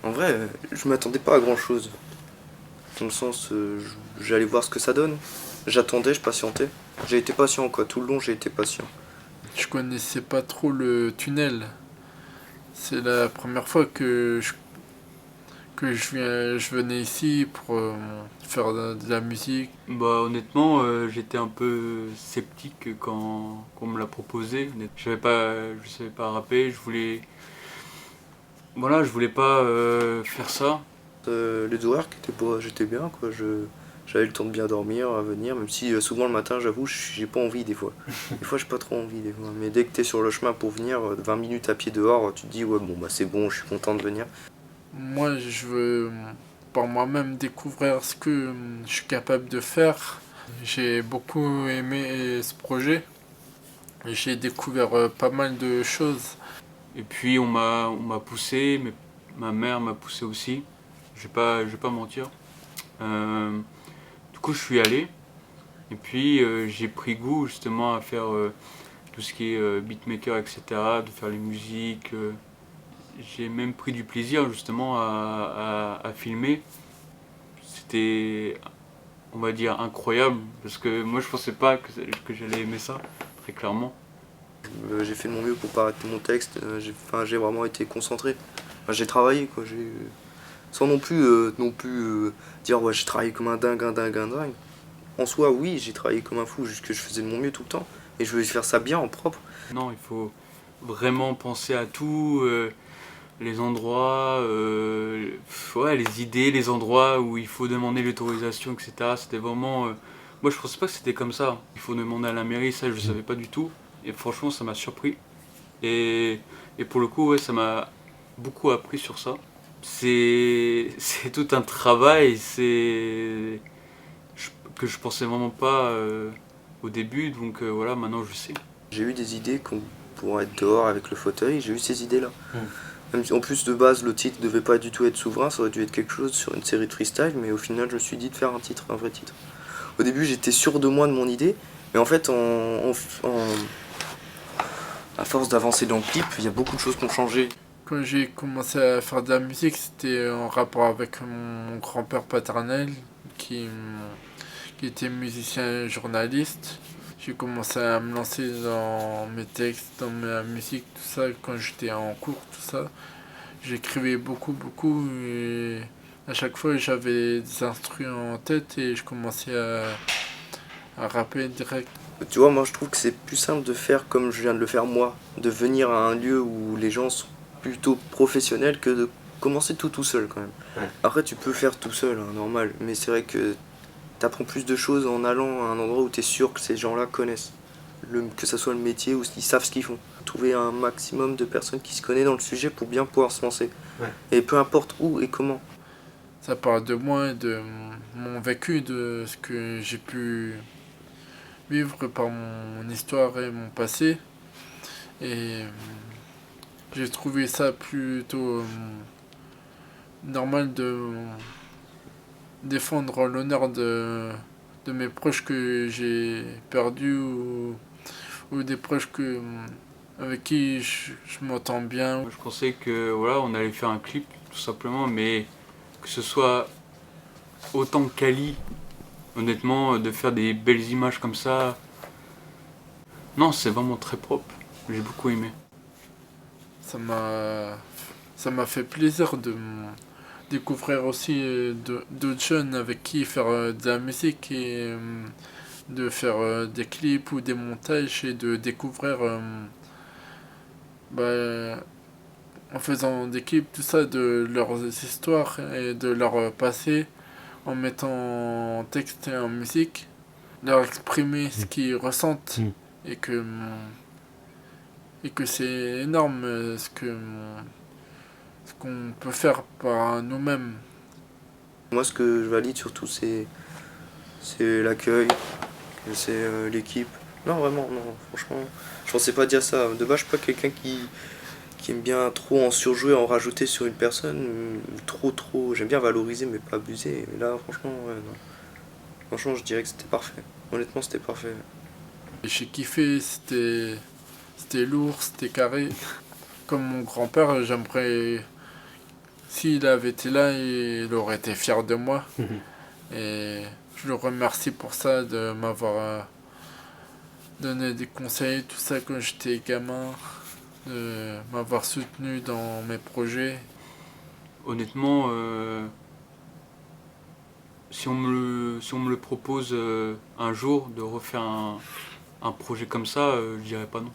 En vrai, je m'attendais pas à grand chose. Dans le sens, j'allais voir ce que ça donne. J'attendais, je patientais. J'ai été patient quoi, tout le long j'ai été patient. Je connaissais pas trop le tunnel. C'est la première fois que je venais ici pour faire de la musique. Bah honnêtement, j'étais un peu sceptique quand on me l'a proposé. Je savais pas rapper, je voulais pas faire ça. Les horaires qui étaient pas, j'étais bien quoi. J'avais le temps de bien dormir, à venir, même si souvent le matin, j'avoue, j'ai pas envie des fois. Des fois, j'ai pas trop envie des fois. Mais dès que t'es sur le chemin pour venir, 20 minutes à pied dehors, tu te dis ouais bon bah c'est bon, je suis content de venir. Moi, je veux par moi-même découvrir ce que je suis capable de faire. J'ai beaucoup aimé ce projet. J'ai découvert pas mal de choses. Et puis on m'a poussé, mais ma mère m'a poussé aussi. Je vais pas mentir. Euh, du coup, je suis allé. Et puis j'ai pris goût justement à faire tout ce qui est beatmaker, etc., de faire les musiques. J'ai même pris du plaisir justement à filmer. C'était, on va dire, incroyable, parce que moi je pensais pas que j'allais aimer ça, très clairement. J'ai fait de mon mieux pour pas arrêter mon texte. J'ai vraiment été concentré. Enfin, j'ai travaillé quoi. Sans non plus dire ouais j'ai travaillé comme un dingue, un dingue, un dingue. En soi, oui, j'ai travaillé comme un fou, juste que je faisais de mon mieux tout le temps. Et je voulais faire ça bien, en propre. Non, il faut vraiment penser à tout, les endroits, ouais, les idées, les endroits où il faut demander l'autorisation, etc. C'était vraiment. Moi je pensais pas que c'était comme ça. Il faut demander à la mairie, ça je savais pas du tout. Et franchement ça m'a surpris. Et, et pour le coup, ouais, ça m'a beaucoup appris sur ça. C'est tout un travail, que je pensais vraiment pas au début, donc voilà, maintenant je sais. J'ai eu des idées pour être dehors avec le fauteuil, j'ai eu ces idées-là. Même si, en plus, de base, le titre devait pas du tout être souverain, ça aurait dû être quelque chose sur une série de freestyle, mais au final, je me suis dit de faire un titre, un vrai titre. Au début, j'étais sûr de moi, de mon idée, mais en fait, à force d'avancer dans le clip, il y a beaucoup de choses qui ont changé. Quand j'ai commencé à faire de la musique, c'était en rapport avec mon grand-père paternel qui, qui était musicien et journaliste. J'ai commencé à me lancer dans mes textes, dans ma musique, tout ça, quand j'étais en cours, tout ça. J'écrivais beaucoup et à chaque fois j'avais des instrus en tête et je commençais à rapper direct. Tu vois, moi, je trouve que c'est plus simple de faire comme je viens de le faire moi, de venir à un lieu où les gens sont plutôt professionnels que de commencer tout seul quand même. Ouais. Après, tu peux faire tout seul, hein, normal, mais c'est vrai que t'apprends plus de choses en allant à un endroit où t'es sûr que ces gens-là connaissent. Que ça soit le métier ou qu'ils savent ce qu'ils font. Trouver un maximum de personnes qui se connaissent dans le sujet pour bien pouvoir se lancer. Ouais. Et peu importe où et comment. Ça parle de moi et de mon vécu, de ce que j'ai pu vivre par mon histoire et mon passé. Et j'ai trouvé ça plutôt normal de défendre l'honneur de mes proches que j'ai perdus ou des proches avec qui je m'entends bien. Moi je pensais que voilà, on allait faire un clip tout simplement, mais que ce soit autant quali, honnêtement, de faire des belles images comme ça. Non, c'est vraiment très propre. J'ai beaucoup aimé. Ça m'a ça m'a fait plaisir de découvrir aussi d'autres jeunes avec qui faire de la musique et de faire des clips ou des montages et de découvrir bah, en faisant des clips tout ça de leurs histoires et de leur passé en mettant en texte et en musique leur exprimer ce qu'ils ressentent et que c'est énorme ce qu'on peut faire par nous-mêmes. Moi, ce que je valide surtout, c'est l'accueil, c'est l'équipe. Non, vraiment, non, franchement, je pensais pas dire ça. De base, je suis pas quelqu'un qui aime bien trop en surjouer, en rajouter sur une personne. Trop. J'aime bien valoriser, mais pas abuser. Mais là, franchement, ouais, non. Franchement, je dirais que c'était parfait. Honnêtement, c'était parfait. J'ai kiffé, c'était lourd, c'était carré. Comme mon grand-père, j'aimerais S'il avait été là, il aurait été fier de moi. Et je le remercie pour ça, de m'avoir donné des conseils, tout ça quand j'étais gamin, de m'avoir soutenu dans mes projets. Honnêtement, si on me le propose un jour de refaire un projet comme ça, je dirais pas non.